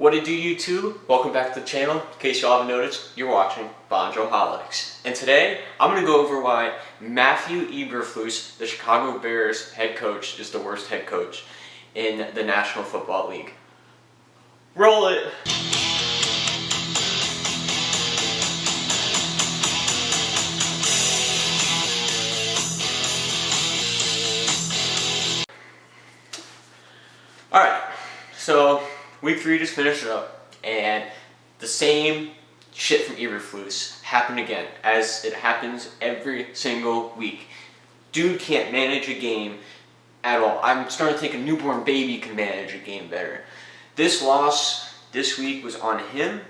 What it do, YouTube? Welcome back to the channel. In case y'all haven't noticed, you're watching Bonjoholics. And today, I'm going to go over why Matthew Eberflus, the Chicago Bears head coach, is the worst head coach in the National Football League. Roll it! Alright, so week 3 just finished up, and the same shit from Eberflus happened again, as it happens every single week. Dude can't manage a game at all. I'm starting to think a newborn baby can manage a game better. This loss this week was on him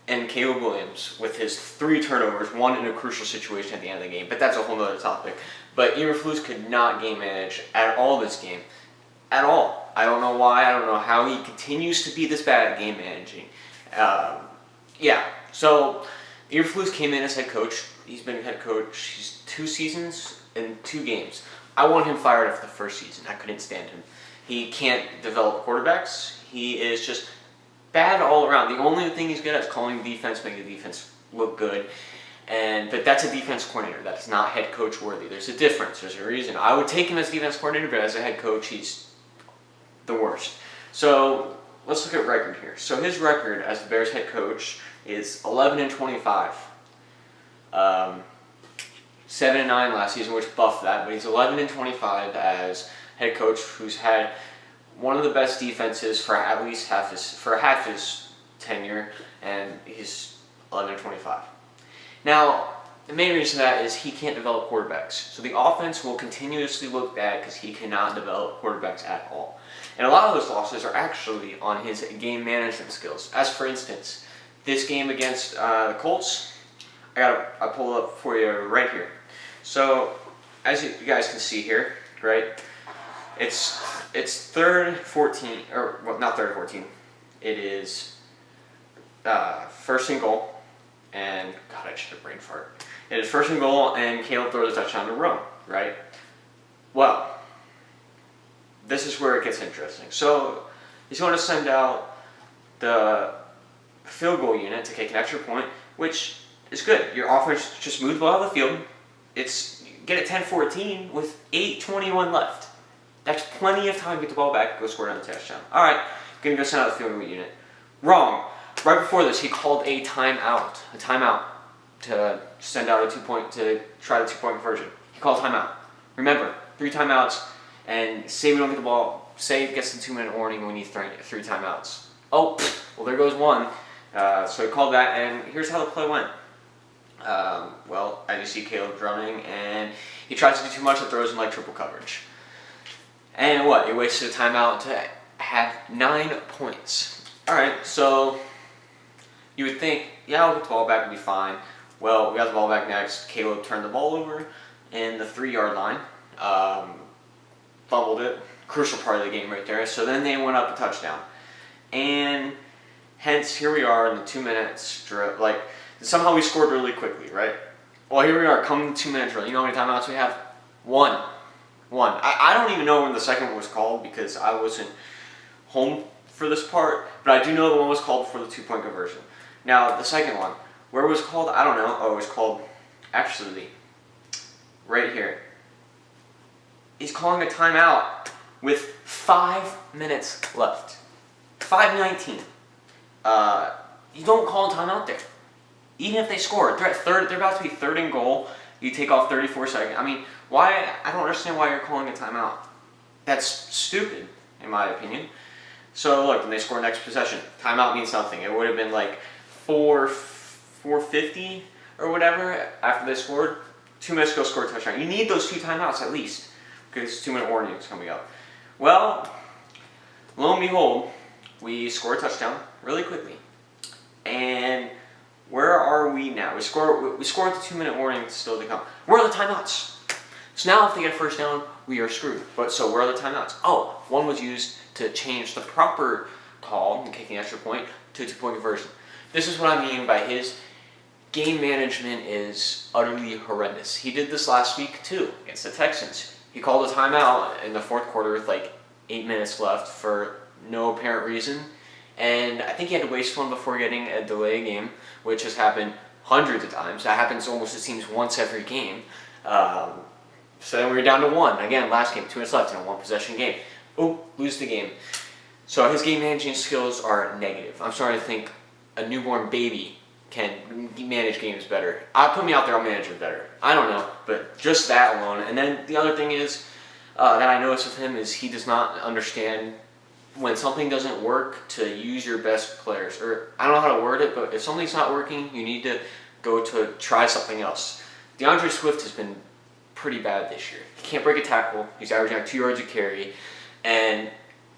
and Caleb Williams with his 3 turnovers, one in a crucial situation at the end of the game, but that's a whole other topic. But Eberflus could not game manage at all this game. At all. I don't know why. I don't know how he continues to be this bad at game managing. So Eberflus came in as head coach. He's been head coach. He's 2 seasons and 2 games. I want him fired after the first season. I couldn't stand him. He can't develop quarterbacks. He is just bad all around. The only thing he's good at is calling defense, making the defense look good. But that's a defense coordinator. That's not head coach worthy. There's a difference. There's a reason. I would take him as defense coordinator, but as a head coach, he's the worst. So let's look at record here. So his record as the Bears head coach is 11-25. 7-9 last season, which buffed that, but he's 11-25 as head coach, who's had one of the best defenses for at least half his tenure, and he's 11-25. Now, the main reason for that is he can't develop quarterbacks. So the offense will continuously look bad because he cannot develop quarterbacks at all. And a lot of those losses are actually on his game management skills. As for instance, this game against the Colts, I pull it up for you right here. So as you guys can see here, right? It's 3rd and 14, or well, not 3rd and 14. It is first and goal, and God, I should have brain fart. It is 1st and goal, and Caleb throws a touchdown to run, right? Well, this is where it gets interesting. So he's going to send out the field goal unit to kick an extra point, which is good. Your offense just moved well out of the field. Get it 10-14 with 8:21 left. That's plenty of time to get the ball back, go score down the touchdown. All right, going to go send out the field goal unit. Wrong. Right before this, he called a timeout to send out a 2-point, to try the 2-point conversion. He called timeout. Remember, 3 timeouts, and say we don't get the ball, say it gets the 2-minute warning and we need 3 timeouts. Oh, well, there goes one. So he called that, and here's how the play went. Well, as you see Caleb running, and he tries to do too much and throws in like triple coverage. And what? He wasted a timeout to have 9 points. All right, so you would think, yeah, we'll get the ball back and be fine. Well, we got the ball back next. Caleb turned the ball over in the 3-yard line. Fumbled it. Crucial part of the game right there. So then they went up a touchdown. And hence, here we are in the 2 minutes drill. Like, somehow we scored really quickly, right? Well, here we are, coming to 2-minute drill. You know how many timeouts we have? 1. I don't even know when the second one was called because I wasn't home for this part, but I do know the one was called for the 2-point conversion. Now, the second one, where it was called, I don't know. Oh, it was called, actually, right here. He's calling a timeout with 5 minutes left. 5:19. You don't call a timeout there. Even if they score, they're about to be 3rd and goal. You take off 34 seconds. I mean, why? I don't understand why you're calling a timeout. That's stupid, in my opinion. So look, when they score next possession, timeout means nothing. It would have been like 4:50 or whatever after they scored. 2 minutes to go score a touchdown. You need those 2 timeouts at least because 2-minute warning is coming up. Well, lo and behold, we score a touchdown really quickly. And where are we now? We score with the 2-minute warning still to come. Where are the timeouts? So now if they get a first down, we are screwed. But so where are the timeouts? Oh, one was used to change the proper call and kicking an extra point to a 2-point conversion. This is what I mean by his game management is utterly horrendous. He did this last week too against the Texans. He called a timeout in the 4th quarter with like 8 minutes left for no apparent reason, and I think he had to waste one before getting a delay game, which has happened hundreds of times. That happens almost, it seems, once every game. So then we were down to one. Again, last game, 2 minutes left in a one-possession game. Oh, lose the game. So his game managing skills are negative. I'm starting to think a newborn baby can manage games better. Put me out there, I'll manage it better. I don't know, but just that alone. And then the other thing is that I noticed with him is he does not understand when something doesn't work to use your best players. Or I don't know how to word it, but if something's not working, you need to go to try something else. DeAndre Swift has been pretty bad this year. He can't break a tackle. He's averaging 2 yards a carry, and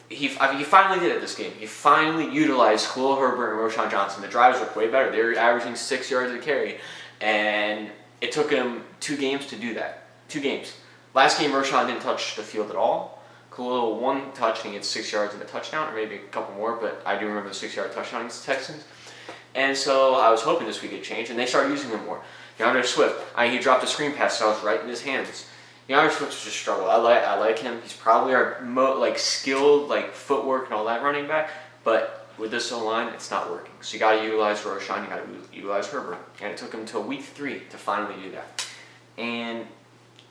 he finally did it this game. He finally utilized Khalil Herbert and Roschon Johnson. The drives look way better. They're averaging 6 yards a carry, and it took him 2 games to do that. 2 games. Last game, Roschon didn't touch the field at all. Khalil 1 touch and he had 6 yards and a touchdown, or maybe a couple more, but I do remember the 6-yard touchdown against the Texans. And so I was hoping this week would change, and they started using him more. DeAndre Swift, he dropped a screen pass, so I was right in his hands. DeAndre Swift was just a struggle. I like him. He's probably our skilled footwork and all that running back, but with this O-line, it's not working. So you got to utilize Roschon, you got to utilize Herbert, and it took him until week 3 to finally do that, and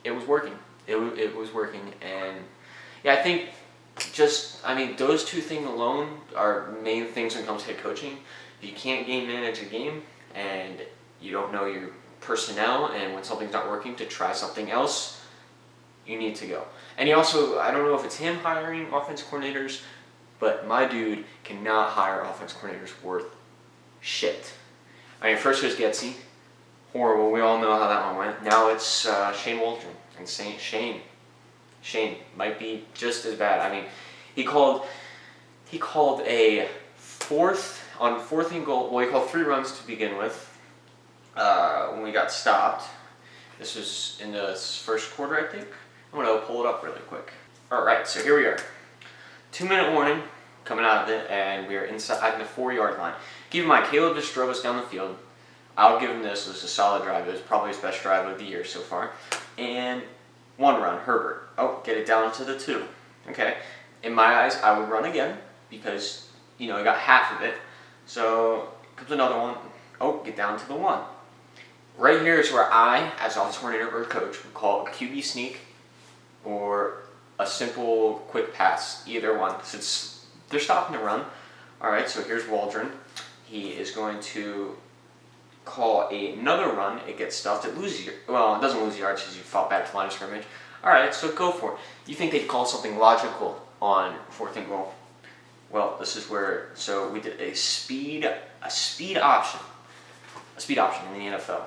it was working. It was working, and yeah, I think those 2 things alone are main things when it comes to head coaching. If you can't game manage a game and you don't know your personnel, and when something's not working, to try something else, you need to go. And he also, I don't know if it's him hiring offense coordinators, but my dude cannot hire offense coordinators worth shit. First it was Getsy, horrible. We all know how that one went. Now it's Shane Waldron, and Shane might be just as bad. He called a fourth and goal. Well, he called 3 runs to begin with. When we got stopped. This was in the first quarter, I think. I'm going to pull it up really quick. Alright, so here we are. 2-minute warning coming out of it, and we are inside the 4-yard line. Keep in mind, Caleb just drove us down the field. I'll give him this. It was a solid drive. It was probably his best drive of the year so far. And 1 run, Herbert. Oh, get it down to the 2. Okay. In my eyes, I would run again because, I got half of it. So, comes another one. Oh, get down to the 1. Right here is where I, as offensive coordinator or coach, would call a QB sneak or a simple quick pass, either one. Since they're stopping the run. All right, so here's Waldron. He is going to call another run. It gets stuffed. It loses it doesn't lose yards because you fought back to line of scrimmage. All right, so go for it. You think they'd call something logical on 4th and goal? Well, this is where, so we did a speed option in the NFL.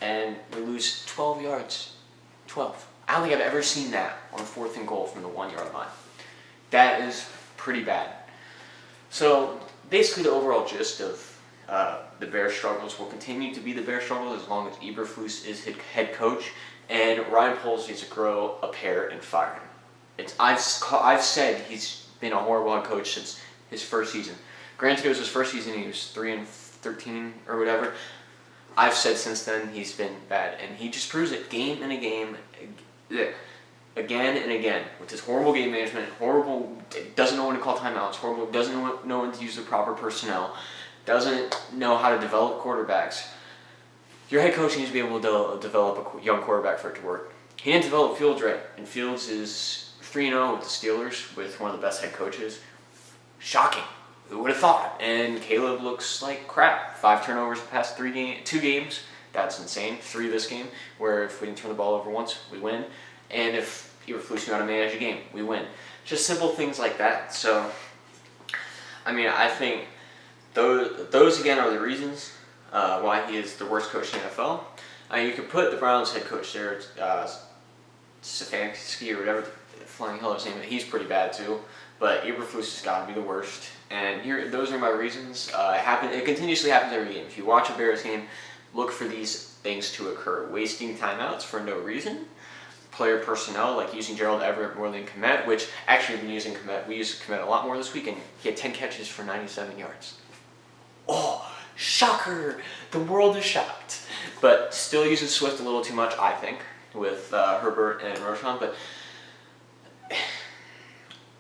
And we lose 12 yards. 12. I don't think I've ever seen that on 4th and goal from the 1-yard line. That is pretty bad. So basically the overall gist of the Bears' struggles will continue to be the Bears' struggles as long as Eberflus is head coach, and Ryan Poles needs to grow a pair and fire him. I've said he's been a horrible head coach since his first season. Granted, it was his first season. He was 3-13 or whatever. I've said since then he's been bad, and he just proves it game and again and again with his horrible game management. Doesn't know when to call timeouts. Horrible. Doesn't know when to use the proper personnel. Doesn't know how to develop quarterbacks. Your head coach needs to be able to develop a young quarterback for it to work. He didn't develop Fields right, and Fields is 3-0 with the Steelers with one of the best head coaches. Shocking. Who would have thought? And Caleb looks like crap. 5 turnovers the past 2 games. That's insane. 3 this game, where if we didn't turn the ball over once, we win. And if Eberflus knew how to manage a game, we win. Just simple things like that. So, I think those again are the reasons why he is the worst coach in the NFL. You could put the Browns head coach there, Stefanski or whatever the flying hell is name. He's pretty bad too. But Eberflus has got to be the worst. And those are my reasons. It continuously happens every game. If you watch a Bears game, look for these things to occur. Wasting timeouts for no reason. Player personnel, like using Gerald Everett more than Kmet, which actually we've been using Kmet. We used Kmet a lot more this week, and he had 10 catches for 97 yards. Oh, shocker! The world is shocked. But still using Swift a little too much, I think, with Herbert and Roschon. But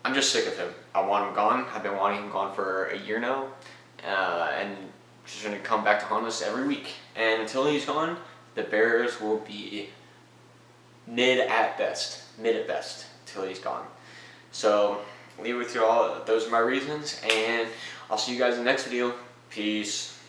I'm just sick of him. I want him gone. I've been wanting him gone for a year now, and just going to come back to haunt us every week. And until he's gone, the Bears will be mid at best, until he's gone. So leave it with you all. Those are my reasons, and I'll see you guys in the next video. Peace.